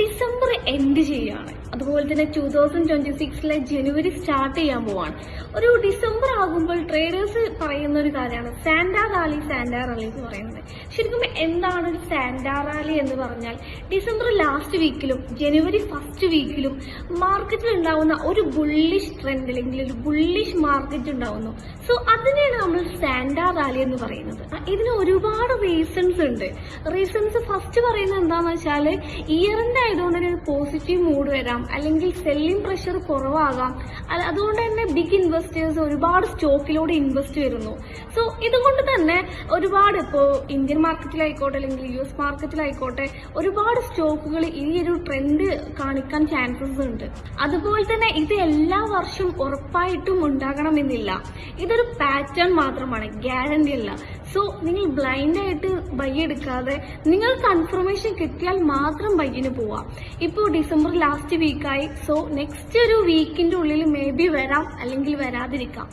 December end ചെയ്യാണ്, അതുപോലെ തന്നെ 2026 ജനുവരി സ്റ്റാർട്ട് ചെയ്യാൻ പോവാണ്. ഒരു ഡിസംബർ ആകുമ്പോൾ ട്രേഡേഴ്സ് പറയുന്ന ഒരു കാര്യമാണ് സാന്റാ റാലി എന്ന് പറയുന്നത്. ശരിക്കും എന്താണ് ഒരു സാന്റാ റാലി എന്ന് പറഞ്ഞാൽ, ഡിസംബർ ലാസ്റ്റ് വീക്കിലും ജനുവരി ഫസ്റ്റ് വീക്കിലും മാർക്കറ്റിൽ ഉണ്ടാവുന്ന ഒരു ബുള്ളിഷ് ട്രെൻഡ് അല്ലെങ്കിൽ ഒരു ബുള്ളിഷ് മാർക്കറ്റ് ഉണ്ടാവുന്നു. സോ അതിനെയാണ് നമ്മൾ സാന്റാ റാലി എന്ന് പറയുന്നത്. ഇതിന് ഒരുപാട് റീസൺസ് ഉണ്ട്. റീസൺസ് ഫസ്റ്റ് പറയുന്നത് എന്താണെന്ന് വെച്ചാൽ, ഇയർ എൻഡ് ആയതുകൊണ്ട് ഒരു പോസിറ്റീവ് മൂഡ് വരാം, അല്ലെങ്കിൽ സെല്ലിംഗ് പ്രഷർ കുറവാകാം. അതുകൊണ്ട് തന്നെ ബിഗ് ഇൻവെസ്റ്റേഴ്സ് ഒരുപാട് സ്റ്റോക്കിലൂടെ ഇൻവെസ്റ്റ് വരുന്നു. സോ ഇതുകൊണ്ട് തന്നെ ഒരുപാട് ഇപ്പോൾ ഇന്ത്യൻ മാർക്കറ്റിലായിക്കോട്ടെ അല്ലെങ്കിൽ US മാർക്കറ്റിലായിക്കോട്ടെ ഒരുപാട് സ്റ്റോക്കുകൾ ഈ ഒരു ട്രെൻഡ് കാണിക്കാൻ ചാൻസസ് ഉണ്ട്. അതുപോലെ തന്നെ ഇത് എല്ലാ വർഷവും ഉറപ്പായിട്ടും ഉണ്ടാകണമെന്നില്ല. ഇതൊരു പാറ്റേൺ മാത്രമാണ്, ഗ്യാരണ്ടി അല്ല. സോ നിങ്ങൾ ബ്ലൈൻഡ് ആയിട്ട് ബൈ എടുക്കാതെ നിങ്ങൾ കൺഫർമേഷൻ കിട്ടിയാൽ മാത്രം ബൈയിന് പോവാം. ഇപ്പോൾ ഡിസംബർ ലാസ്റ്റ് വീക്കായി, സോ നെക്സ്റ്റ് ഒരു വീക്കിന്റെ ഉള്ളിൽ മേ ബി വരാം അല്ലെങ്കിൽ വരാതിരിക്കാം.